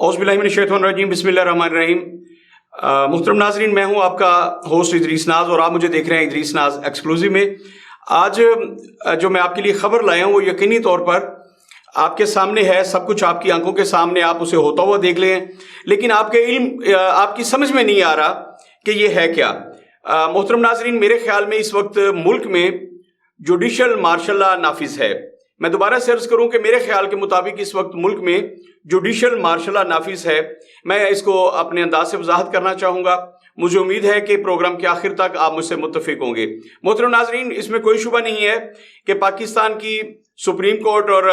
औज़ुबिल्लाहिमिनश्शैतानिर्रजीम बिस्मिल्लाहिर्रहमानिर्रहीम। मुहतरम नाज़रीन, मैं हूं आपका होस्ट इदरीस नाज और आप मुझे देख रहे हैं इदरीस नाज एक्सक्लूसिव में। आज जो मैं आपके लिए ख़बर लाया हूं वो यकीनी तौर पर आपके सामने है, सब कुछ आपकी आंखों के सामने, आप उसे होता हुआ देख लें, लेकिन आपकी समझ में नहीं आ रहा कि ये है क्या। मुहतरम नाज़रीन, मेरे ख्याल में इस वक्त मुल्क में जुडिशल मार्शल लॉ नाफिज है। मैं दोबारा से अर्ज करूं कि मेरे ख्याल के मुताबिक इस वक्त मुल्क में जुडिशल मार्शल लॉ नाफिज है। मैं इसको अपने अंदाज से वजाहत करना चाहूँगा। मुझे उम्मीद है कि प्रोग्राम के आखिर तक आप मुझसे मुत्तफिक होंगे। मोहतरम नाजरीन, इसमें कोई शुबा नहीं है कि पाकिस्तान की सुप्रीम कोर्ट और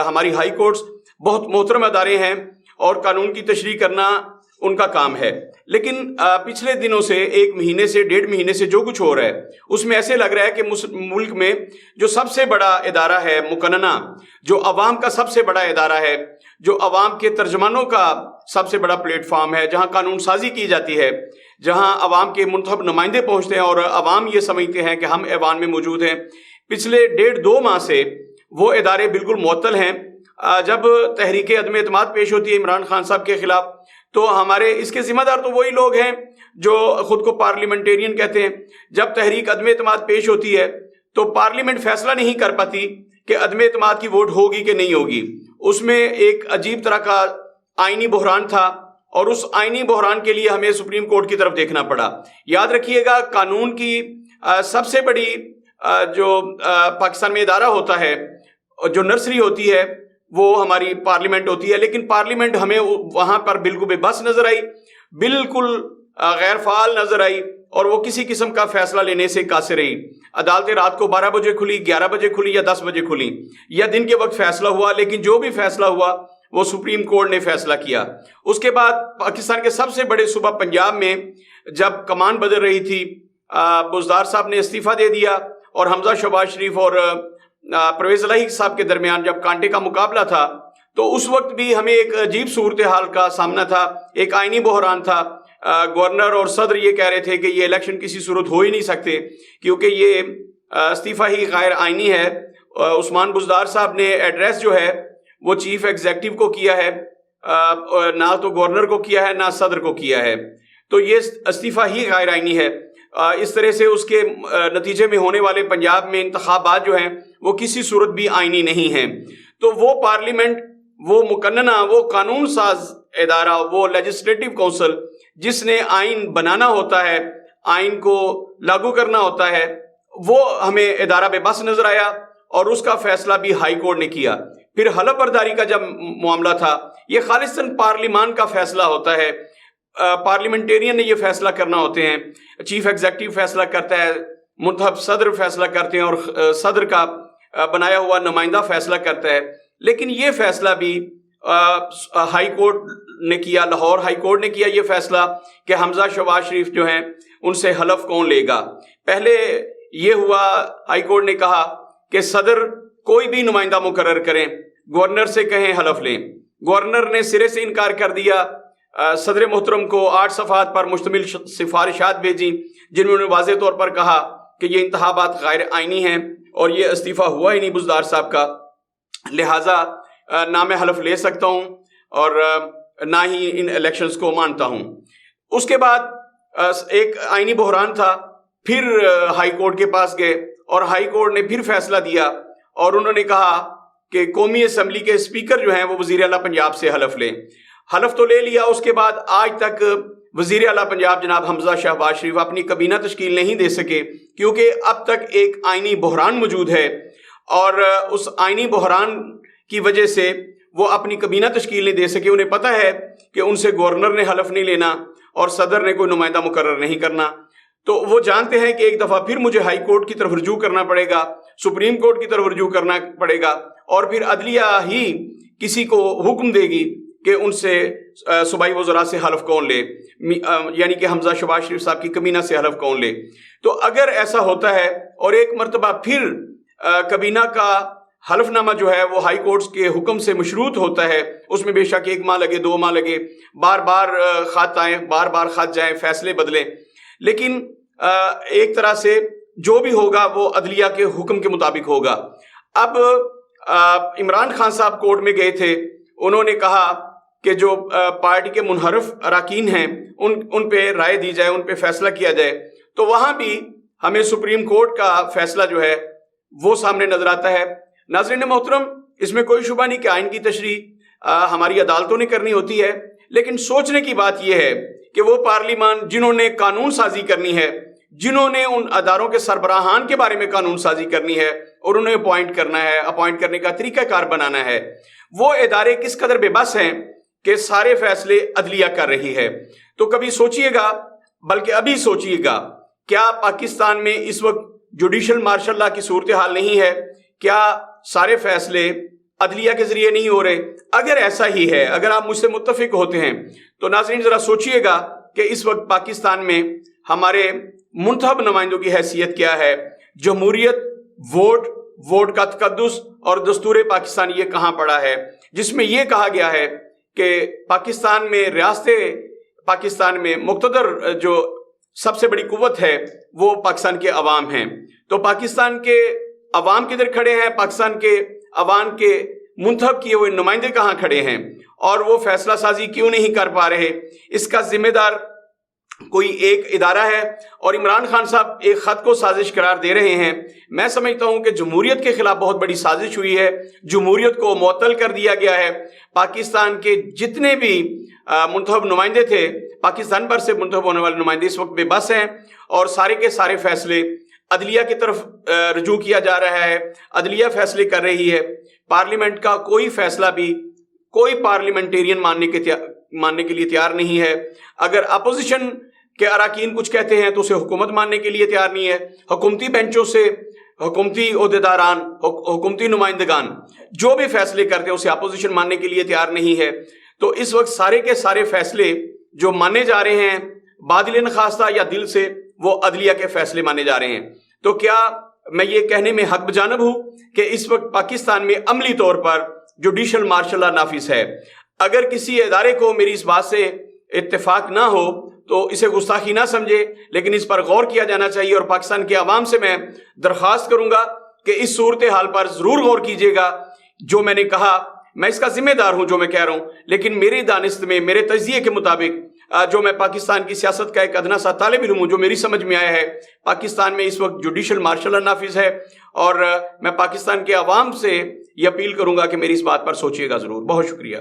हमारी हाई कोर्ट्स बहुत मोहतरम अदारे हैं और कानून की तशरीह करना उनका काम है, लेकिन पिछले दिनों से, एक महीने से, 1.5 महीने से जो कुछ हो रहा है उसमें ऐसे लग रहा है कि मुल्क में जो सबसे बड़ा इदारा है मुकन्ना, जो अवाम का सबसे बड़ा इदारा है, जो अवाम के तर्जमानों का सबसे बड़ा प्लेटफॉर्म है, जहां कानून साजी की जाती है, जहां अवाम के मुंतखब नुमाइंदे पहुंचते हैं और अवाम ये समझते हैं कि हम ऐवान में मौजूद हैं, पिछले 1.5-2 माह से वो इदारे बिल्कुल मुअत्तल हैं। जब तहरीक अदम एतमाद पेश होती है इमरान खान साहब के खिलाफ, तो हमारे इसके जिम्मेदार तो वही लोग हैं जो खुद को पार्लियामेंटेरियन कहते हैं। जब तहरीक अदम एतमाद पेश होती है तो पार्लियामेंट फैसला नहीं कर पाती कि अदम एतमाद की वोट होगी कि नहीं होगी। उसमें एक अजीब तरह का आईनी बहरान था और उस आईनी बहरान के लिए हमें सुप्रीम कोर्ट की तरफ देखना पड़ा। याद रखिएगा, कानून की सबसे बड़ी जो पाकिस्तान में इदारा होता है, जो नर्सरी होती है, वो हमारी पार्लियामेंट होती है, लेकिन पार्लियामेंट हमें वहां पर बिल्कुल बेबस नजर आई, बिल्कुल गैर फाल नजर आई और वो किसी किस्म का फैसला लेने से कासिर रही। अदालतें रात को 12 बजे खुली, 11 बजे खुली या 10 बजे खुली, या दिन के वक्त फैसला हुआ, लेकिन जो भी फैसला हुआ वो सुप्रीम कोर्ट ने फैसला किया। उसके बाद पाकिस्तान के सबसे बड़े सूबा पंजाब में जब कमान बदल रही थी, बुज़दार साहब ने इस्तीफा दे दिया और हमजा शहबाज शरीफ और परवेज इलाही साहब के दरमियान जब कांटे का मुकाबला था, तो उस वक्त भी हमें एक अजीब सूरत हाल का सामना था, एक आईनी बहरान था। गवर्नर और सदर ये कह रहे थे कि ये इलेक्शन किसी सूरत हो ही नहीं सकते क्योंकि ये इस्तीफा ही गैर आईनी है। उस्मान बुज़दार साहब ने एड्रेस जो है वो चीफ एग्जीक्यूटिव को किया है, ना तो गवर्नर को किया है ना सदर को किया है, तो ये इस्तीफा ही गैर आईनी है। इस तरह से उसके नतीजे में होने वाले पंजाब में इंतखाबात जो हैं वो किसी सूरत भी आईनी नहीं हैं। तो वो पार्लियामेंट, वो मुकन्ना, वो कानून साज इदारा, वो लेजिस्लेटिव काउंसिल जिसने आइन बनाना होता है, आइन को लागू करना होता है, वो हमें इदारा बेबस नजर आया और उसका फैसला भी हाई कोर्ट ने किया। फिर हलफ बर्दारी का जब मामला था, ये खालिस्तन पार्लियामान का फैसला होता है, पार्लियामेंटेरियन ने ये फैसला करना होते हैं। चीफ एग्जीक्यूटिव फैसला करता है, मुंतखब सदर फैसला करते हैं और सदर का बनाया हुआ नुमाइंदा फैसला करता है। लेकिन ये फैसला भी हाई कोर्ट ने किया, लाहौर हाई कोर्ट ने किया ये फैसला कि हमजा शहबाज शरीफ जो हैं उनसे हलफ कौन लेगा। पहले ये हुआ, हाई कोर्ट ने कहा कि सदर कोई भी नुमाइंदा मुकर्रर करें, गवर्नर से कहें हलफ लें। गवर्नर ने सिरे से इनकार कर दिया। सदर मोहतरम को 8 सफ़हात पर मुश्तमिल सिफारिशात भेजी जिन्होंने वाज़ेह तौर पर कहा कि ये इंतखाबात गैर आईनी हैं और ये इस्तीफा हुआ ही नहीं बुज़दार साहब का, लिहाजा ना मैं हलफ ले सकता हूँ और ना ही इन इलेक्शंस को मानता हूँ। उसके बाद एक आईनी बहरान था, फिर हाई कोर्ट के पास गए और हाई कोर्ट ने फिर फैसला दिया और उन्होंने कहा कि कौमी असम्बली के स्पीकर जो हैं वो वज़ीर आला पंजाब से हलफ लें। हलफ तो ले लिया। उसके बाद आज तक वज़ीर आला पंजाब जनाब हमजा शहबाज शरीफ अपनी कबीना तश्कील नहीं दे सके क्योंकि अब तक एक आईनी बहरान मौजूद है और उस आईनी बहरान की वजह से वो अपनी कबीना तश्कील नहीं दे सके। उन्हें पता है कि उनसे गवर्नर ने हलफ नहीं लेना और सदर ने कोई नुमाइंदा मुकर्रर नहीं करना, तो वो जानते हैं कि एक दफ़ा फिर मुझे हाई कोर्ट की तरफ रुजू करना पड़ेगा, सुप्रीम कोर्ट की तरफ रुजू करना पड़ेगा और फिर अदलिया ही किसी को हुक्म देगी कि उनसे सूबाई वज़रा से हलफ कौन ले, यानी कि हमजा शहबाज शरीफ साहब की कबीना से हलफ कौन ले। तो अगर ऐसा होता है और एक मरतबा फिर कबीना का हलफनामा जो है वो हाई कोर्ट्स के हुक्म से मशरूत होता है, उसमें बेशक 1 माह लगे, 2 माह लगे, बार बार खत आए, बार बार खत जाएं, फैसले बदलें, लेकिन एक तरह से जो भी होगा वो अदलिया के हुक्म के मुताबिक होगा। अब इमरान खान साहब कोर्ट में गए थे, उन्होंने कहा کہ جو پارٹی کے منحرف اراکین ہیں ان پہ رائے دی جائے، ان پہ فیصلہ کیا جائے، تو وہاں بھی ہمیں سپریم کورٹ کا فیصلہ جو ہے وہ سامنے نظر آتا ہے۔ ناظرین محترم، اس میں کوئی شبہ نہیں کہ آئین کی تشریح ہماری عدالتوں نے کرنی ہوتی ہے، لیکن سوچنے کی بات یہ ہے کہ وہ پارلیمان جنہوں نے قانون سازی کرنی ہے، جنہوں نے ان اداروں کے سربراہان کے بارے میں قانون سازی کرنی ہے اور انہیں اپوائنٹ کرنا ہے، اپوائنٹ کرنے کا طریقہ کار بنانا ہے، وہ ادارے کس قدر بے بس ہیں کہ سارے فیصلے عدلیہ کر رہی ہے۔ تو کبھی سوچئے گا، بلکہ ابھی سوچئے گا، کیا پاکستان میں اس وقت جوڈیشل مارشل لا کی صورتحال نہیں ہے؟ کیا سارے فیصلے عدلیہ کے ذریعے نہیں ہو رہے؟ اگر ایسا ہی ہے، اگر آپ مجھ سے متفق ہوتے ہیں، تو ناظرین ذرا سوچئے گا کہ اس وقت پاکستان میں ہمارے منتخب نمائندوں کی حیثیت کیا ہے؟ جمہوریت، ووٹ کا تقدس اور دستور پاکستان یہ کہاں پڑا ہے، جس میں یہ کہا گیا ہے کہ پاکستان میں پاکستان میں مقتدر جو سب سے بڑی قوت ہے وہ پاکستان کے عوام ہیں۔ تو پاکستان کے عوام کدھر کھڑے ہیں؟ پاکستان کے عوام کے منتخب کیے ہوئے نمائندے کہاں کھڑے ہیں؟ اور وہ فیصلہ سازی کیوں نہیں کر پا رہے؟ اس کا ذمہ دار کوئی ایک ادارہ ہے، اور عمران خان صاحب ایک خط کو سازش قرار دے رہے ہیں۔ میں سمجھتا ہوں کہ جمہوریت کے خلاف بہت بڑی سازش ہوئی ہے، جمہوریت کو معطل کر دیا گیا ہے۔ پاکستان کے جتنے بھی منتخب نمائندے تھے، پاکستان بھر سے منتخب ہونے والے نمائندے اس وقت بے بس ہیں، اور سارے کے سارے فیصلے عدلیہ کی طرف رجوع کیا جا رہا ہے، عدلیہ فیصلے کر رہی ہے۔ پارلیمنٹ کا کوئی فیصلہ بھی کوئی پارلیمنٹیرین ماننے کے لیے تیار نہیں ہے۔ اگر اپوزیشن کے اراکین کچھ کہتے ہیں تو اسے حکومت ماننے کے لیے تیار نہیں ہے۔ حکومتی بینچوں سے حکومتی عہدیداران، حکومتی نمائندگان جو بھی فیصلے کرتے ہیں اسے اپوزیشن ماننے کے لیے تیار نہیں ہے۔ تو اس وقت سارے کے سارے فیصلے جو مانے جا رہے ہیں بادل نخواستہ یا دل سے، وہ عدلیہ کے فیصلے مانے جا رہے ہیں۔ تو کیا میں یہ کہنے میں حق بجانب ہوں کہ اس وقت پاکستان میں عملی طور پر جوڈیشل مارشل لا نافذ ہے؟ اگر کسی ادارے کو میری اس بات سے اتفاق نہ ہو تو اسے گستاخی نہ سمجھے، لیکن اس پر غور کیا جانا چاہیے، اور پاکستان کے عوام سے میں درخواست کروں گا کہ اس صورتحال پر ضرور غور کیجیے گا۔ جو میں نے کہا، میں اس کا ذمہ دار ہوں جو میں کہہ رہا ہوں، لیکن میری دانست میں، میرے تجزیے کے مطابق، جو میں پاکستان کی سیاست کا ایک ادنا سا طالب علم ہوں، جو میری سمجھ میں آیا ہے، پاکستان میں اس وقت جوڈیشل مارشل لا نافذ ہے، اور میں پاکستان کے عوام سے یہ اپیل کروں گا کہ میری اس بات پر سوچیے گا ضرور۔ بہت شکریہ۔